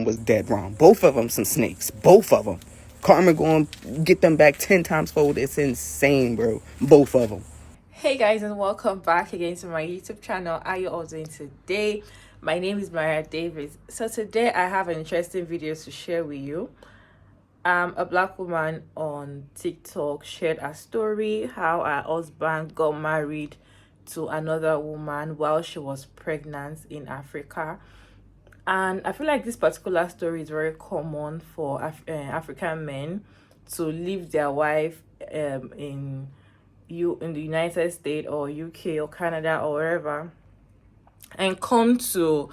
was dead wrong. Both of them some snakes. Both of them. Karma going to get them back 10 times fold. It's insane, bro. Both of them. Hey guys, and welcome back again to my YouTube channel. How are you all doing today? My name is Maria Davis. So today I have an interesting video to share with you. A black woman on TikTok shared a story how her husband got married to another woman while she was pregnant in Africa. And I feel like this particular story is very common for African men to leave their wife in the United States or UK or Canada or wherever and come to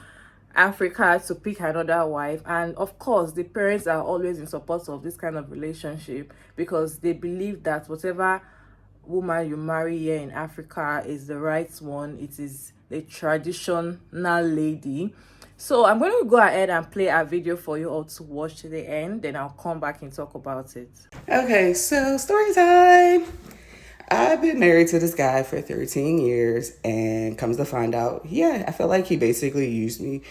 Africa to pick another wife. And of course, the parents are always in support of this kind of relationship because they believe that whatever woman you marry here in Africa is the right one. It is the traditional lady. So I'm going to go ahead and play a video for you all to watch to the end. Then I'll come back and talk about it. Okay, so story time. I've been married to this guy for 13 years, and comes to find out, I feel like he basically used me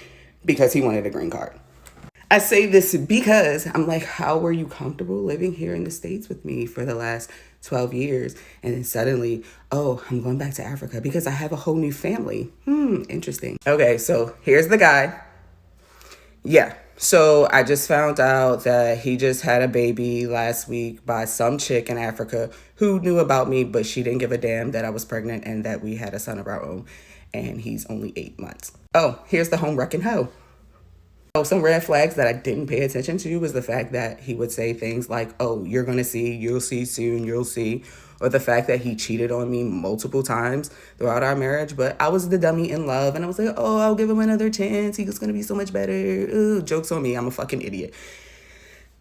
because he wanted a green card. I say this because I'm like, how were you comfortable living here in the States with me for the last 12 years? And then suddenly, I'm going back to Africa because I have a whole new family. Interesting. Okay, so here's the guy. So I just found out that he just had a baby last week by some chick in Africa who knew about me, but she didn't give a damn that I was pregnant and that we had a son of our own. And he's only 8 months. Oh, here's the home wrecking hoe. Some red flags that I didn't pay attention to was the fact that he would say things like, you're going to see, you'll see soon, you'll see. Or the fact that he cheated on me multiple times throughout our marriage. But I was the dummy in love. And I was like, I'll give him another chance. He was going to be so much better. Ooh, joke's on me. I'm a fucking idiot.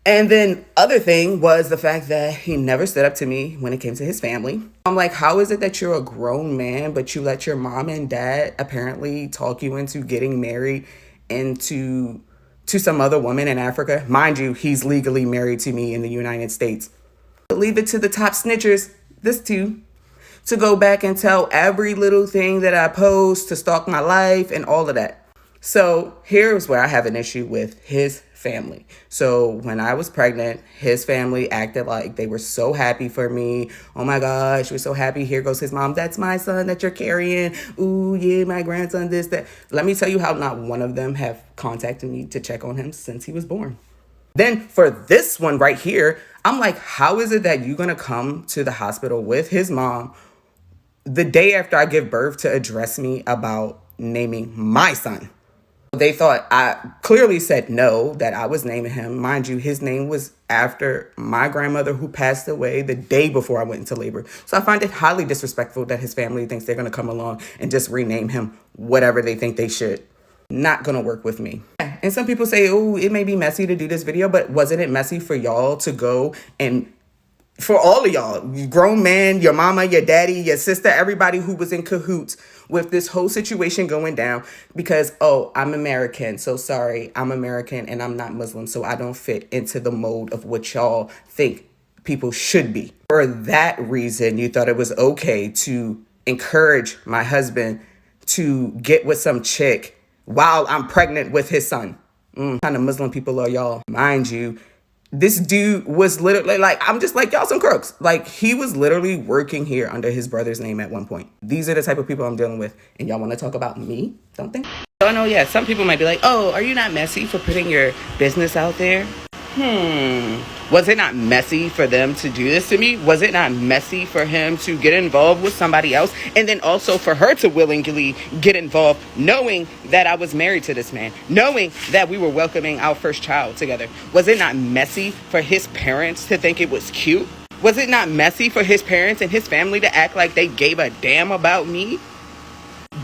And then other thing was the fact that he never stood up to me when it came to his family. I'm like, how is it that you're a grown man, but you let your mom and dad apparently talk you into getting married into some other woman in Africa? Mind you, he's legally married to me in the United States. Leave it to the top snitchers, this too, to go back and tell every little thing that I post, to stalk my life and all of that. So here's where I have an issue with his family. So when I was pregnant, his family acted like they were so happy for me. Oh my gosh, we're so happy. Here goes his mom. That's my son that you're carrying. Ooh, yeah, my grandson, this, that. Let me tell you how not one of them have contacted me to check on him since he was born. Then for this one right here, I'm like, how is it that you're going to come to the hospital with his mom the day after I give birth to address me about naming my son? They thought I clearly said no, that I was naming him. Mind you, his name was after my grandmother who passed away the day before I went into labor. So I find it highly disrespectful that his family thinks they're going to come along and just rename him whatever they think they should. Not going to work with me. And some people say, it may be messy to do this video, but wasn't it messy for y'all to go and for all of y'all, you grown man, your mama, your daddy, your sister, everybody who was in cahoots with this whole situation going down because, I'm American. So sorry, I'm American and I'm not Muslim. So I don't fit into the mold of what y'all think people should be. For that reason, you thought it was okay to encourage my husband to get with some chick while I'm pregnant with his son. Kind of Muslim people are y'all. Mind you, this dude was literally like, I'm just like, y'all some crooks. Like, he was literally working here under his brother's name at one point. These are the type of people I'm dealing with. And y'all want to talk about me? Something? So I know, some people might be like, are you not messy for putting your business out there? Was it not messy for them to do this to me? Was it not messy for him to get involved with somebody else? And then also for her to willingly get involved, knowing that I was married to this man, knowing that we were welcoming our first child together. Was it not messy for his parents to think it was cute? Was it not messy for his parents and his family to act like they gave a damn about me?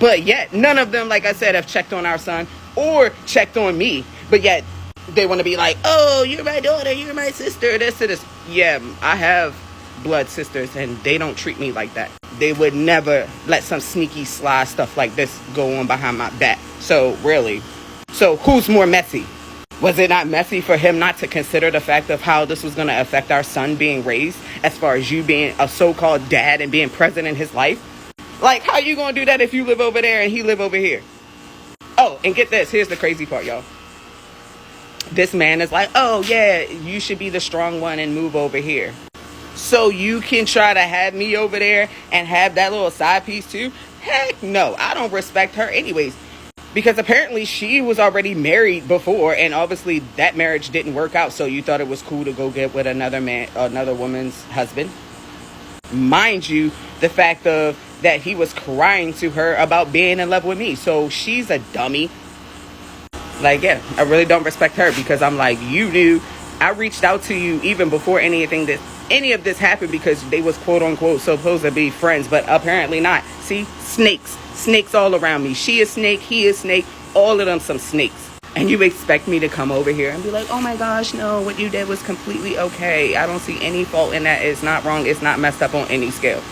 But yet, none of them, like I said, have checked on our son or checked on me. But yet, they want to be like, you're my daughter, you're my sister, this to this. Yeah, I have blood sisters and they don't treat me like that. They would never let some sneaky sly stuff like this go on behind my back. So really, who's more messy? Was it not messy for him not to consider the fact of how this was going to affect our son being raised as far as you being a so-called dad and being present in his life? Like, how you going to do that if you live over there and he live over here? And get this, here's the crazy part, y'all. this man is like, oh yeah, you should be the strong one and move over here. So you can try to have me over there and have that little side piece too? Heck no, I don't respect her anyways. Because apparently she was already married before, and obviously that marriage didn't work out. So you thought it was cool to go get with another woman's husband. Mind you, the fact of that he was crying to her about being in love with me. So she's a dummy. Like, yeah, I really don't respect her because I'm like, you knew I reached out to you even before any of this happened because they was quote unquote supposed to be friends, but apparently not. See, snakes all around me. She is snake, he is snake, all of them some snakes. And you expect me to come over here and be like, oh my gosh, no, what you did was completely okay. I don't see any fault in that. It's not wrong. It's not messed up on any scale.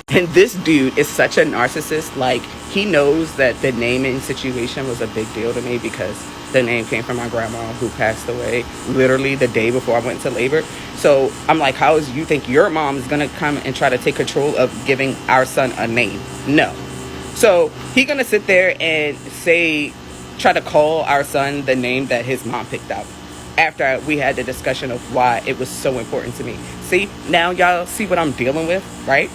And this dude is such a narcissist. Like, he knows that the naming situation was a big deal to me because the name came from my grandma who passed away literally the day before I went into labor. So I'm like, how is you think your mom is going to come and try to take control of giving our son a name? No. So he going to sit there and try to call our son the name that his mom picked out after we had the discussion of why it was so important to me. See, now y'all see what I'm dealing with, right?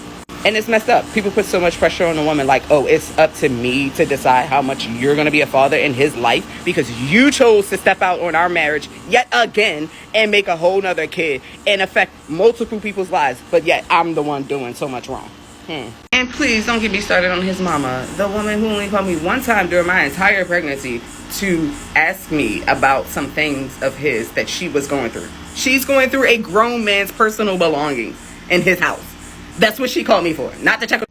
And it's messed up. People put so much pressure on a woman like, oh, it's up to me to decide how much you're going to be a father in his life because you chose to step out on our marriage yet again and make a whole nother kid and affect multiple people's lives. But yet I'm the one doing so much wrong. And please don't get me started on his mama, the woman who only called me one time during my entire pregnancy to ask me about some things of his that she was going through. She's going through a grown man's personal belongings in his house. That's what she called me for, not to check.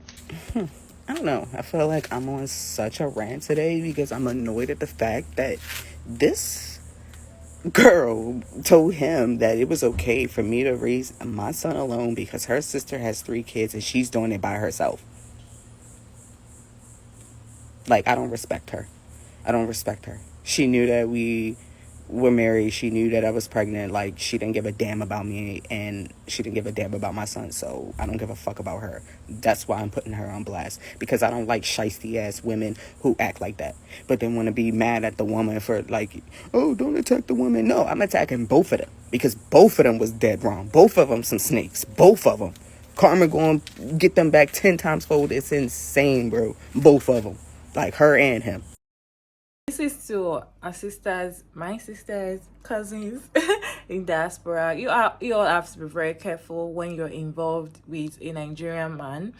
I don't know. I feel like I'm on such a rant today because I'm annoyed at the fact that this girl told him that it was okay for me to raise my son alone because her sister has 3 kids and she's doing it by herself. Like, I don't respect her. I don't respect her. She knew that we were married. She knew that I was pregnant. Like, she didn't give a damn about me and she didn't give a damn about my son. So I don't give a fuck about her. That's why I'm putting her on blast, because I don't like shiesty ass women who act like that but then want to be mad at the woman for like, oh, don't attack the woman. No, I'm attacking both of them because both of them was dead wrong. Both of them some snakes. Both of them. Karma going to get them back 10 times fold. It's insane, bro. Both of them, like her and him. This is to our sisters, my sisters, cousins in diaspora. You all have to be very careful when you're involved with a Nigerian man.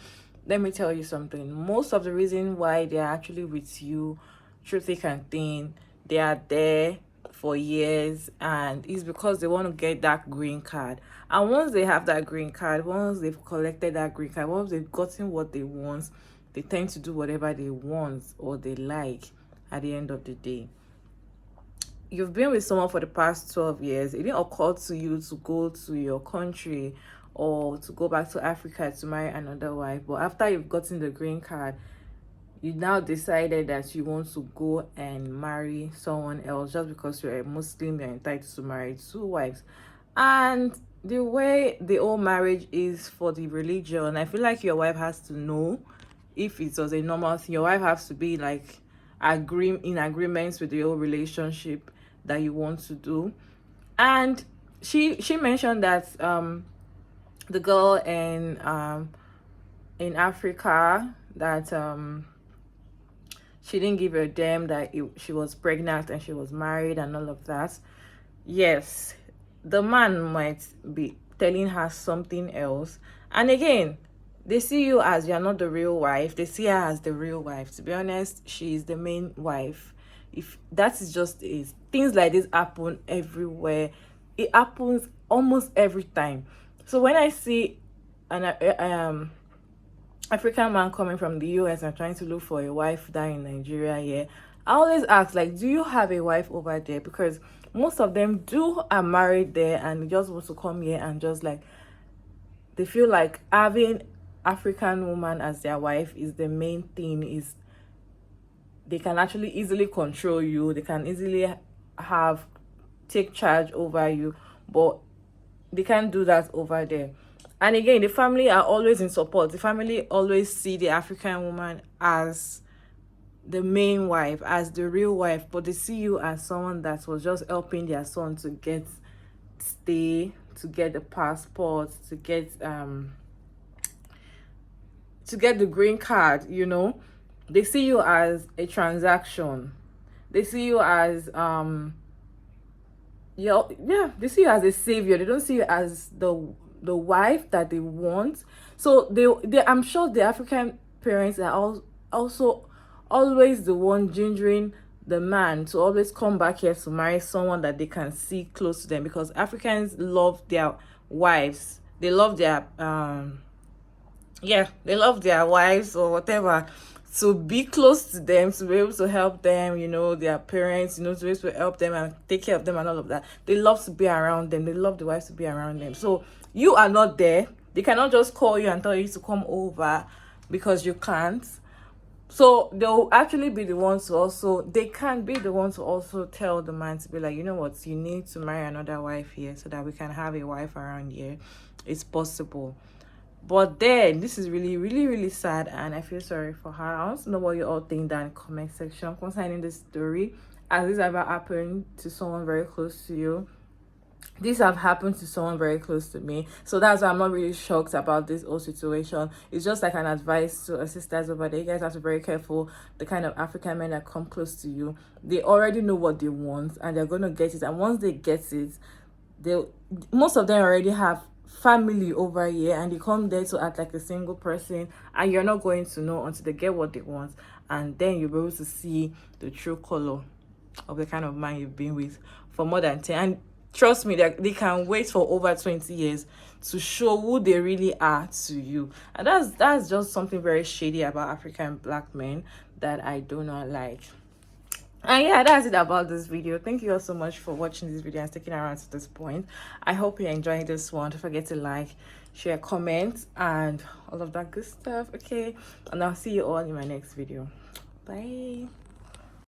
Let me tell you something. Most of the reason why they're actually with you through thick and thin, they are there for years, and it's because they want to get that green card. And once they have that green card, once they've collected that green card, once they've gotten what they want, they tend to do whatever they want or they like at the end of the day. You've been with someone for the past 12 years. It didn't occur to you to go to your country or to go back to Africa to marry another wife. But after you've gotten the green card, you now decided that you want to go and marry someone else just because you're a Muslim, you're entitled to marry 2 wives. And the way the whole marriage is for the religion, I feel like your wife has to know if it was a normal thing. Your wife has to be like in agreements with the whole relationship that you want to do. And she mentioned that the girl in Africa that she didn't give a damn that she was pregnant and she was married and all of that. Yes, the man might be telling her something else. And again, they see you as you're not the real wife. They see her as the real wife. To be honest, she is the main wife. If that is just is things like this happen everywhere. It happens almost every time. So when I see an African man coming from the US and trying to look for a wife down in Nigeria, yeah, I always ask, like, do you have a wife over there? Because most of them are married there and they just want to come here and just like, they feel like having African woman as their wife is the main thing. Is they can actually easily control you, they can easily take charge over you, but they can't do that over there. And again, the family are always in support. The family always see the African woman as the main wife, as the real wife, but they see you as someone that was just helping their son to get stay, to get the passport, to get the green card, you know. They see you as a transaction. They see you as yeah, they see you as a savior. They don't see you as the wife that they want. So they I'm sure the African parents are also always the one gingering the man to always come back here to marry someone that they can see close to them, because Africans love their wives. They love their yeah, they love their wives or whatever, to be close to them, to be able to help them, you know, their parents, you know, to be able to help them and take care of them and all of that. They love to be around them. They love the wives to be around them. So you are not there. They cannot just call you and tell you to come over, because you can't. So they'll actually be the ones to also, they can be the ones to also tell the man to be like, you know what, you need to marry another wife here so that we can have a wife around here. It's possible. But then this is really, really, really sad, and I feel sorry for her. I want to know what you all think down in the comment section concerning this story. Has this ever happened to someone very close to you? These have happened to someone very close to me, so that's why I'm not really shocked about this whole situation. It's just like an advice to our sisters over there. You guys have to be very careful. The kind of African men that come close to you, they already know what they want and they're going to get it. And once they get it, they most of them already have family over here, and they come there to act like a single person, and you're not going to know until they get what they want, and then you'll be able to see the true color of the kind of man you've been with for more than 10. And trust me, they can wait for over 20 years to show who they really are to you. And that's just something very shady about African black men that I do not like. And yeah, that's it about this video. Thank you all so much for watching this video and sticking around to this point. I hope you're enjoying this one. Don't forget to like, share, comment, and all of that good stuff. Okay, and I'll see you all in my next video. Bye.